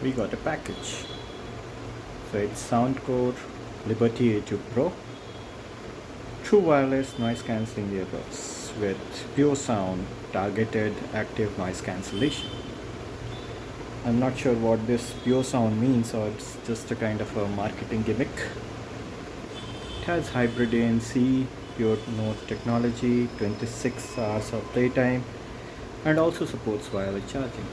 we got a package. So it's Soundcore Liberty A2 Pro, true wireless noise cancelling earbuds with pure sound targeted active noise cancellation. I'm not sure what this pure sound means, or it's just a kind of a marketing gimmick. It has hybrid ANC, pure note technology, 26 hours of playtime, and also supports wireless charging.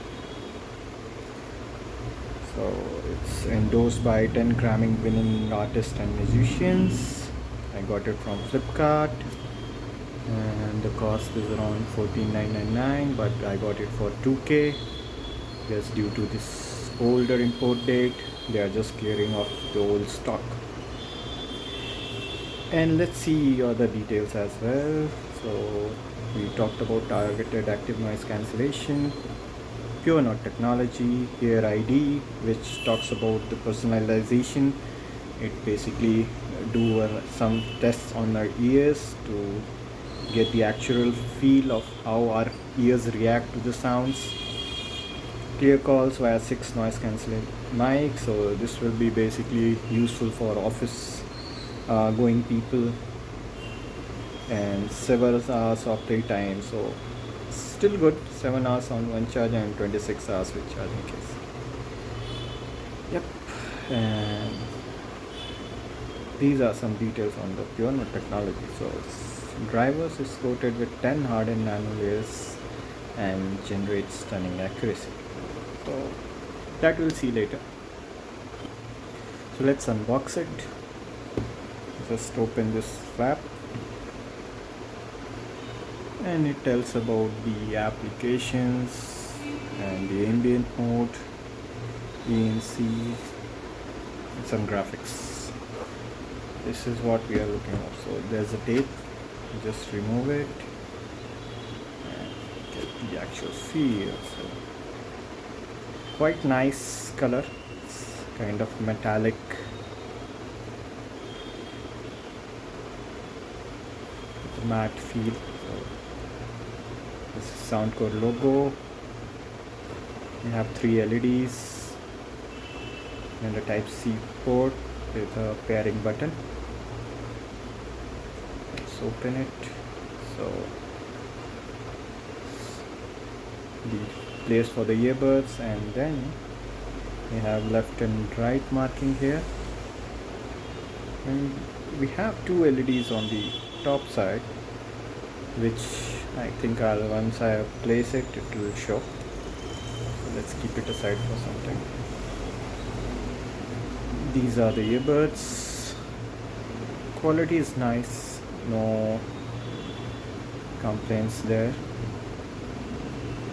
So it's endorsed by 10 Grammy winning artists and musicians. I got it from Flipkart and the cost is around 14,999, but I got it for 2K. Yes, due to this older import date, they are just clearing off the old stock. And let's see other details as well. So we talked about targeted active noise cancellation, pure note technology, Ear ID, which talks about the personalization. It basically do some tests on our ears to get the actual feel of how our ears react to the sounds. Clear calls via 6 noise cancelling mic, so this will be basically useful for office going people, and several hours of playtime, so still good. 7 hours on one charge and 26 hours with charging case. Yep. And these are some details on the pure note technology. So drivers is coated with 10 hardened nanolayers and generates stunning accuracy. So that we'll see later. So let's unbox it. Just open this flap and it tells about the applications and the ambient mode, ANC, and some graphics. This is what we are looking at. So there's a tape, just remove it and get the actual feel. So quite nice color, it's kind of metallic. With a matte feel. So this is Soundcore logo. We have 3 LEDs and a Type-C port with a pairing button. Let's open it. So the place for the earbuds, and then we have left and right marking here, and we have 2 LEDs on the top side, which I think once I place it, it will show. So let's keep it aside for some time. These are the earbuds. Quality is nice, no complaints there.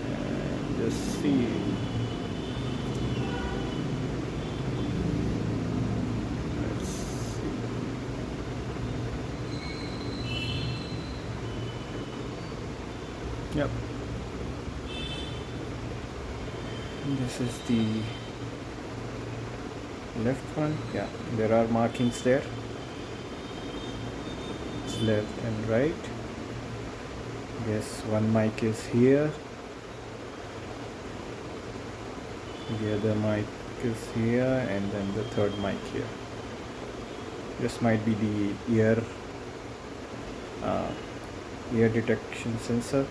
And just see. Let's see. Yep. This is the left one. Yeah, there are markings there. It's left and right. Yes, one mic is here. The other mic is here, and then the third mic here. This might be the ear detection sensor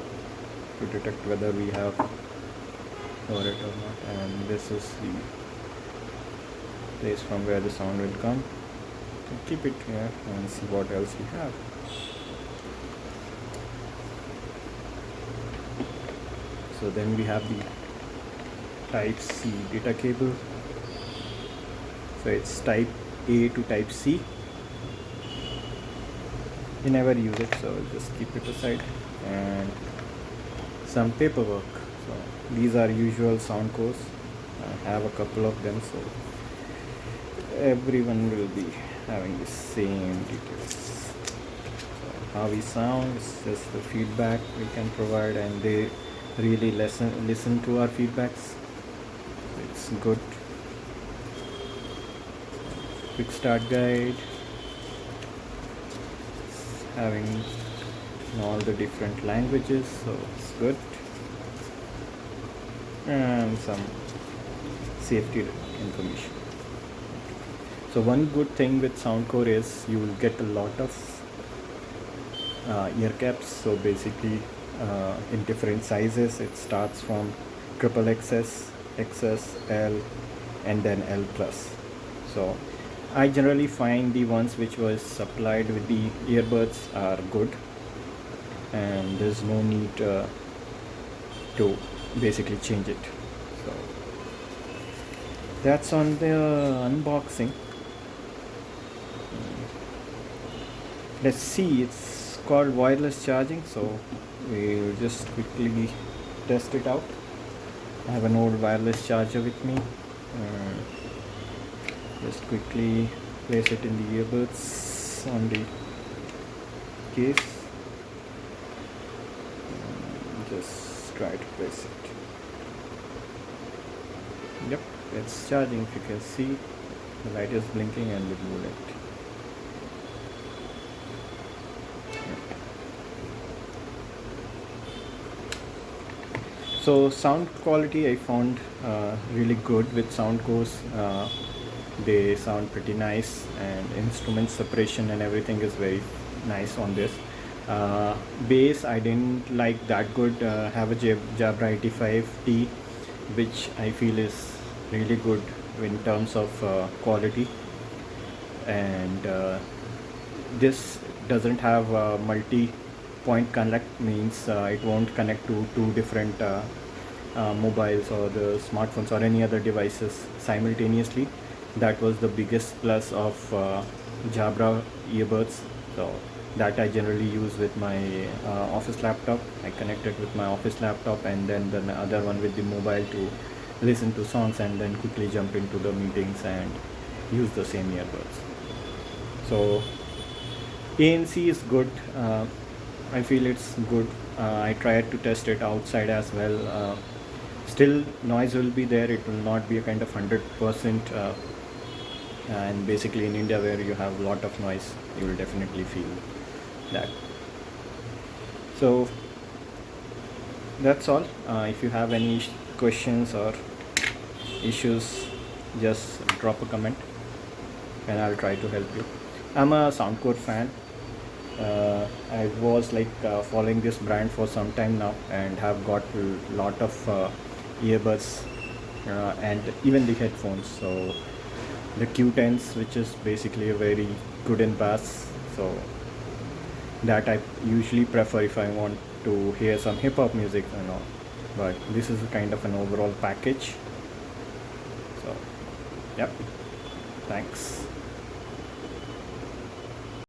to detect whether we have heard it or not. And this is the place from where the sound will come. So keep it here and see what else we have. So then we have the Type-C data cable. So it's Type A to Type C. You never use it, so just keep it aside. And some paperwork. So these are usual Soundcores. I have a couple of them, so everyone will be having the same details. So how we sound is just the feedback we can provide, and they really listen to our feedbacks. It's good. Quick start guide, having all the different languages, so it's good. And some safety information. So one good thing with Soundcore is you will get a lot of ear caps. So basically in different sizes, it starts from triple XS, XS, L, and then L plus. So I generally find the ones which was supplied with the earbuds are good, and there's no need to basically change it. So that's on the unboxing. Let's see, it's called wireless charging, so we'll just quickly test it out. I have an old wireless charger with me. Just quickly place it in the earbuds on the case. Just try to place it. Yep, it's charging. If you can see, the light is blinking and it will light. So sound quality I found really good with Soundcores. They sound pretty nice, and instrument separation and everything is very nice on this. Bass I didn't like that good. Have a Jabra 85T, which I feel is really good in terms of quality, and this doesn't have multi-point connect, means it won't connect to two different mobiles or the smartphones or any other devices simultaneously. That was the biggest plus of Jabra earbuds. So that I generally use with my office laptop. I connect it with my office laptop, and then the other one with the mobile to listen to songs, and then quickly jump into the meetings and use the same earbuds. So ANC is good. I feel it's good. I tried to test it outside as well. Still noise will be there. It will not be a kind of 100%, and basically in India where you have a lot of noise, you will definitely feel that. So that's all. If you have any questions or issues, just drop a comment and I'll try to help you. I'm a Soundcore fan. I was following this brand for some time now, and have got a lot of earbuds and even the headphones. So the Q10s, which is basically a very good in bass, so that I usually prefer if I want to hear some hip hop music and all. But this is a kind of an overall package. So yep, thanks.